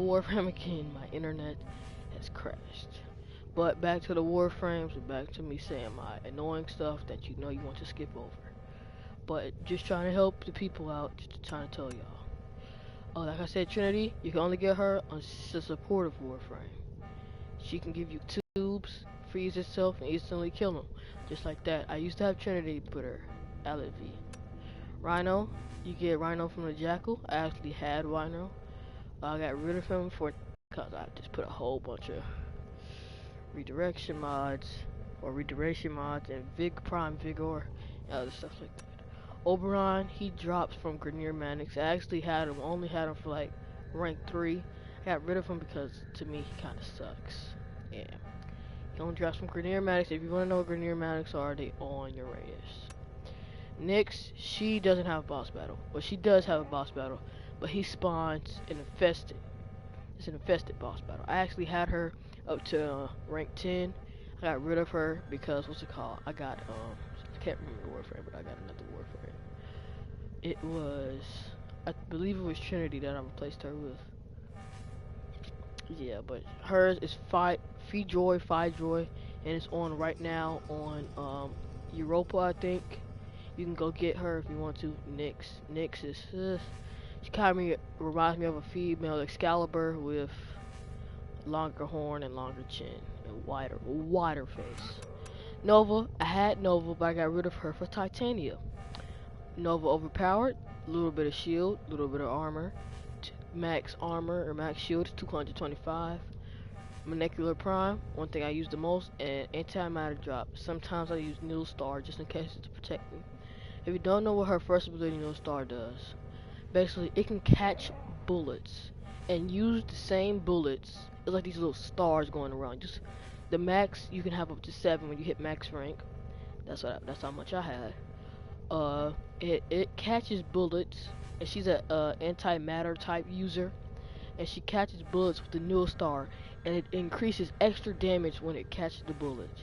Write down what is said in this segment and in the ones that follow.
Warframe again. My internet has crashed. But back to the Warframes and back to me saying my annoying stuff that you know you want to skip over. But just trying to help the people out, just trying to tell y'all. Oh, like I said, Trinity, you can only get her on the supportive Warframe. She can give you tubes, freeze herself, and instantly kill them. Just like that. I used to have Trinity put her Aleph V. Rhino, you get Rhino from the Jackal. I actually had Rhino. I got rid of him for because I just put a whole bunch of redirection mods or redirection mods and Prime Vigor and other stuff like that. Oberon, he drops from Grenier Manix. I actually had him, only had him for like rank 3. I got rid of him because to me he kinda sucks. Yeah. He only drops from Grenier Manix. If you wanna know what Grenier Manix are, they on your radius. Nyx, she doesn't have a boss battle. Well, she does have a boss battle, but he spawns an infested. It's an infested boss battle. I actually had her up to rank 10. I got rid of her because what's it called? I got I can't remember the Warframe, but I got another Warframe. It was, I believe it was Trinity that I replaced her with. Yeah, but hers is Fi Joy, and it's on right now on Europa, I think. You can go get her if you want to. Nyx is, she kind of reminds me of a female Excalibur with longer horn and longer chin and wider face. Nova, I had Nova, but I got rid of her for Titania. Nova overpowered, a little bit of shield, a little bit of armor. Max armor or max shield is 225. Molecular Prime, one thing I use the most, and antimatter drop. Sometimes I use Nil Star just in case to protect me. If you don't know what her first ability Nil Star does, basically it can catch bullets and use the same bullets. It's like these little stars going around. Just the max you can have up to 7 when you hit max rank. That's how much I had. It catches bullets, and she's a antimatter type user, and she catches bullets with the Nil Star, and it increases extra damage when it catches the bullets.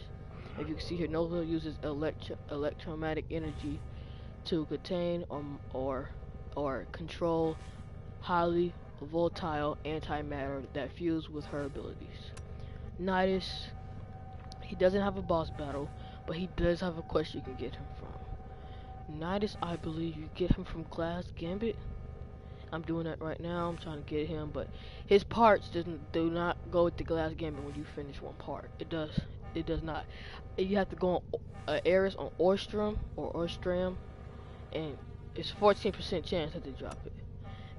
If you can see here, Nova uses electromagnetic energy to contain or control highly volatile antimatter that fuse with her abilities. Nidus, he doesn't have a boss battle, but he does have a quest you can get him from. Nidus, I believe you get him from Glass Gambit. I'm doing that right now. I'm trying to get him, but his parts do not go with the Glass Gambit when you finish one part. It does. It does not. You have to go on Eris on Orstram, and it's 14% chance that they drop it.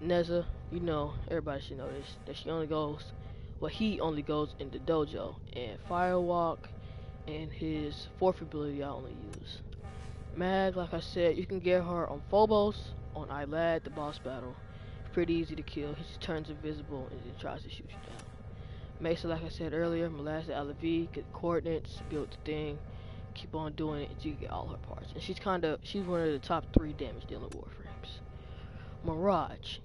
Neza, you know, everybody should know this, that she only goes, well, he only goes in the dojo, and Firewalk and his fourth ability I only use. Mag, like I said, you can get her on Phobos, on Ilad, the boss battle. Pretty easy to kill. He just turns invisible and then tries to shoot you down. Mesa, like I said earlier, Molasses Aleph V, get coordinates, build the thing, keep on doing it until you get all her parts. And she's one of the top 3 damage dealing Warframes. Mirage,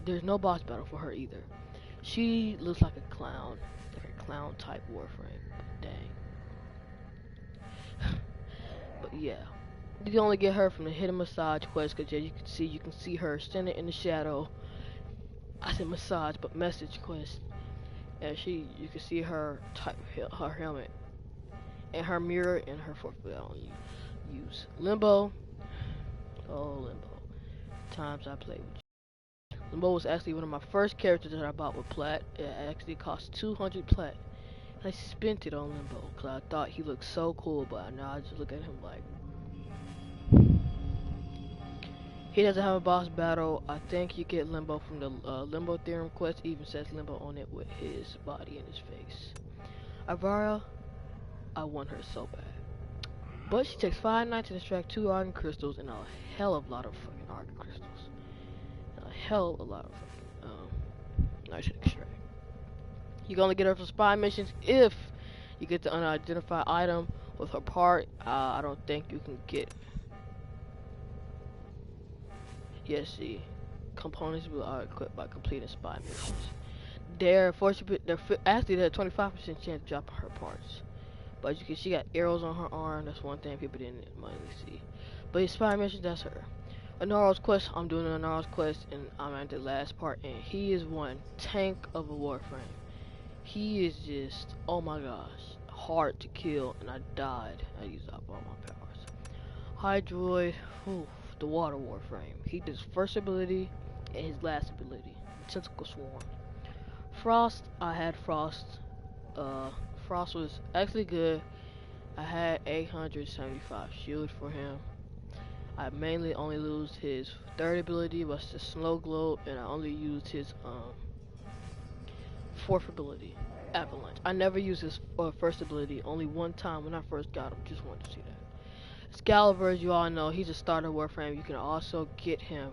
there's no boss battle for her either. She looks like a clown type Warframe. Dang. But yeah. You can only get her from the Hidden Massage quest, because you can see her standing in the shadow. I said massage, but message quest. And you can see her her helmet and her mirror and her fourth bell use. Limbo. Oh, Limbo. Times I played with you. Limbo was actually one of my first characters that I bought with Plat. It actually cost 200 Plat. And I spent it on Limbo because I thought he looked so cool, but now I just look at him like, he doesn't have a boss battle. I think you get Limbo from the Limbo Theorem quest. Even says Limbo on it with his body and his face. Ivara, I want her so bad. But she takes 5 nights to extract 2 Argon Crystals and a hell of a lot of fucking Argon Crystals. And a hell of a lot of fucking nights to extract. You can only get her for spy missions if you get the unidentified item with her part. I don't think you can get. Yes, see, components are equipped by completing spy missions. They're actually a 25% chance of dropping her parts. But you can, she got arrows on her arm. That's one thing people didn't see. But spy missions, that's her. A Naruto's quest. I'm doing a Naruto's quest, and I'm at the last part, and he is one tank of a Warframe. He is just, oh my gosh, hard to kill, and I died. I used up all my powers. Hydroid, whew, the water Warframe. He does first ability and his last ability, Tentacle Swarm. Frost, I had Frost. Uh, Frost was actually good. I had 875 shield for him. I mainly only used his third ability, was the Snow Globe, and I only used his fourth ability, Avalanche. I never used his first ability, only one time when I first got him. Just wanted to see that. Excalibur, as you all know, he's a starter Warframe. You can also get him,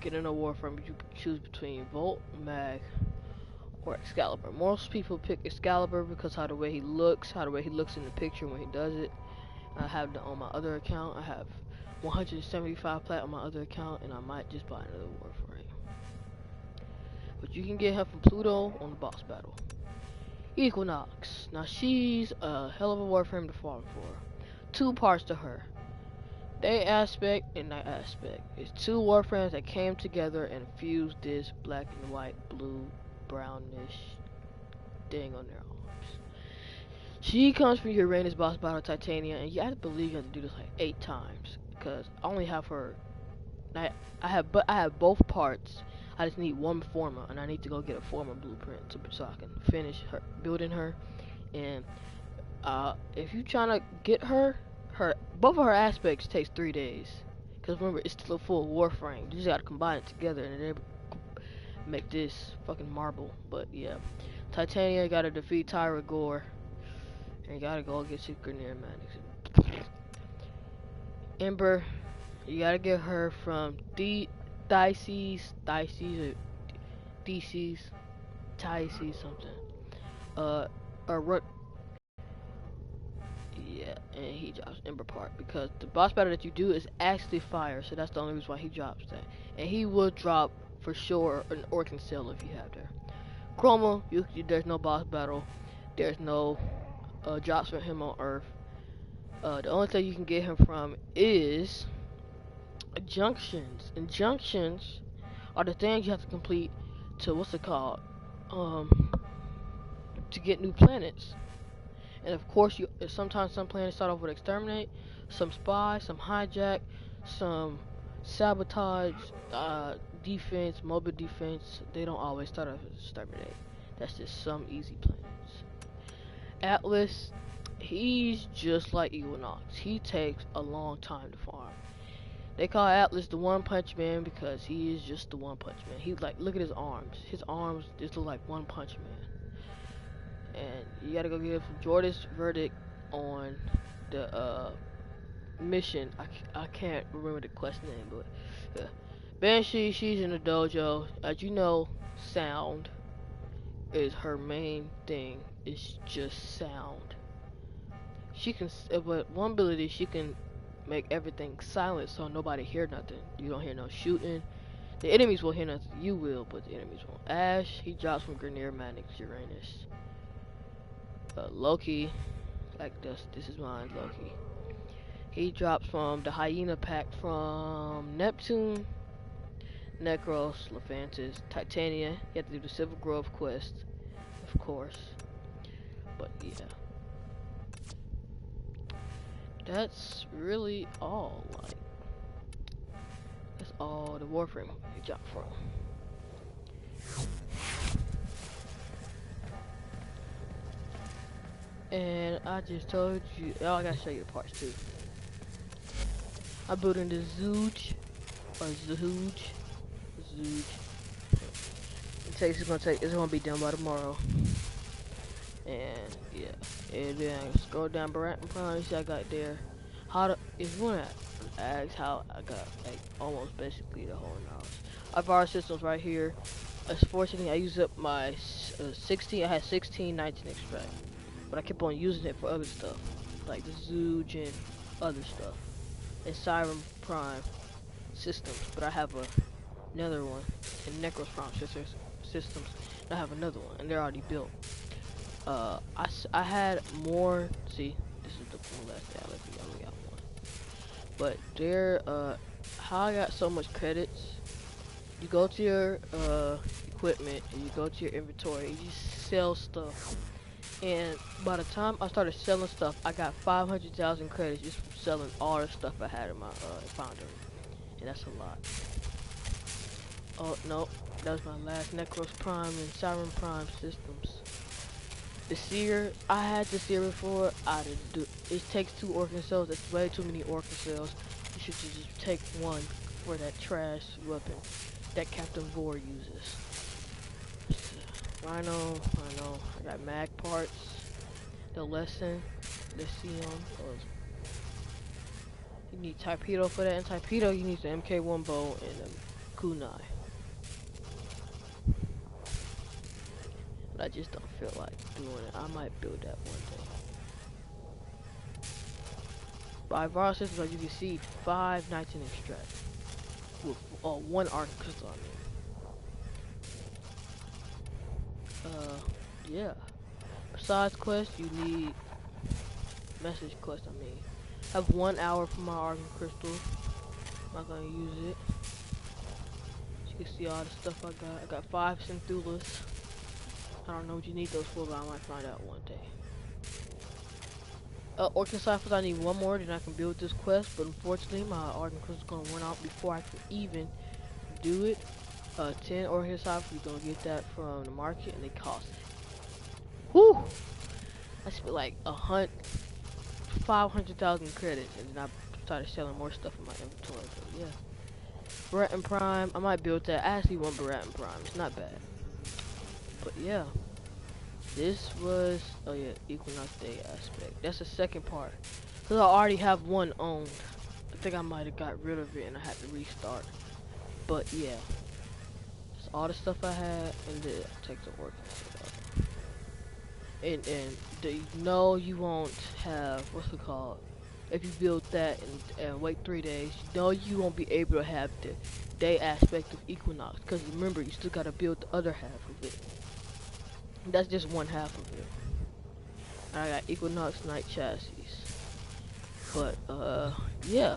get in a Warframe. You can choose between Volt, Mag, or Excalibur. Most people pick Excalibur because how the way he looks, in the picture when he does it. I have that on my other account. I have 175 plat on my other account, and I might just buy another Warframe. But you can get her from Pluto on the boss battle. Equinox. Now she's a hell of a Warframe to farm for. Two parts to her. Day aspect and night aspect. It's two Warframes that came together and fused this black and white, blue, brownish thing on their arms. She comes from Uranus boss battle Titania, and you have to believe you have to do this like 8 times because I only have her. I have both parts. I just need one forma, and I need to go get a forma blueprint so I can finish her building her. And if you trying to get her both of her aspects takes 3 days. Cause remember, it's still a full Warframe. You just gotta combine it together and then make this fucking marble. But yeah, Titania gotta defeat Tyra Gore, and you gotta go get Secret Near Madness. Ember, you gotta get her from Dices something. Or yeah, and he drops Ember part because the boss battle that you do is actually fire, so that's the only reason why he drops that. And he will drop for sure an Orc and Cell if you have there. Chroma, there's no boss battle. There's no drops for him on Earth. The only thing you can get him from is junctions. And junctions are the things you have to complete to what's it called? To get new planets. And of course, sometimes some planets start off with exterminate, some spy, some hijack, some sabotage, defense, mobile defense. They don't always start off with exterminate. That's just some easy planets. Atlas, he's just like Equinox. He takes a long time to farm. They call Atlas the One Punch Man because he is just the One Punch Man. He like, look at his arms. His arms just look like One Punch Man. And you gotta go get Jordan's verdict on the mission. I can't remember the quest name, but yeah. Banshee, she's in the dojo. As you know, sound is her main thing. It's just sound. She can, but one ability, she can make everything silent so nobody hear nothing. You don't hear no shooting. The enemies will hear nothing. You will, but the enemies won't. Ash, he drops from Grenier Manix Uranus. Loki, like this is mine, Loki. He drops from the Hyena pack from Neptune, Necros, Lephantis, Titania. You have to do the Silver Grove quest, of course. But yeah, that's really all. Like, that's all the Warframe he dropped from. And I just told you, oh, I gotta show you the parts too. I'm building the Zooge, or Zooge. It's gonna be done by tomorrow. And yeah, and then scroll down Barat Prime, see I got there. If you wanna ask how I got like almost basically the whole house. Ivara systems right here. Unfortunately, I used up my 16. I had 16, 19 extract. But I kept on using it for other stuff, like the Zooge and other stuff. And Siren Prime systems, but I have another one, and Necros Prime systems. And I have another one, and they're already built. I had more. See, this is the last day I left. I only got one, but they're How I got so much credits? You go to your equipment and you go to your inventory and you sell stuff. And by the time I started selling stuff, I got 500,000 credits just from selling all the stuff I had in my foundry. And that's a lot. Oh no, that was my last Necros Prime and Siren Prime systems. The Seer, I had the Seer before. I didn't do. It takes 2 Orcan cells. That's way too many Orcan cells. You should just take 1 for that trash weapon that Captain Vor uses. Rhino, I got mag parts. The lesson, the Sion. You need torpedo for that. And torpedo, you need the MK1 bow and the kunai. But I just don't feel like doing it. I might build that one day. By Ivara system, as you can see, 5 nights in extract. With 1 arc crystal on there. Yeah. Besides quest, you need message quest. I mean, have 1 hour for my arc crystal. I'm not gonna use it. As you can see all the stuff I got. I got 5 Synthulas. I don't know what you need those for, but I might find out one day. Orcan Ciphers, I need 1 more, then I can build this quest, but unfortunately my Arcan Crystal is going to run out before I can even do it. 10 Orcan Ciphers, you're going to get that from the market, and they cost, whew, I spent like 500,000 credits, and then I started selling more stuff in my inventory, but yeah. Baratin Prime, I might build that. I actually want Baratin Prime, it's not bad. But yeah. This was, oh yeah, Equinox Day aspect. That's the second part. Because I already have 1 owned. I think I might have got rid of it and I had to restart. But yeah. That's all the stuff I had and then take the work. And no, you won't have, what's it called? If you build that and wait 3 days, no, you won't be able to have the day aspect of Equinox. Because remember, you still got to build the other half of it. That's just 1 half of it. I got Equinox Night chassis. But, yeah.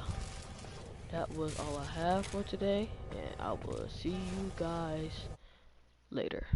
That was all I have for today. And I will see you guys later.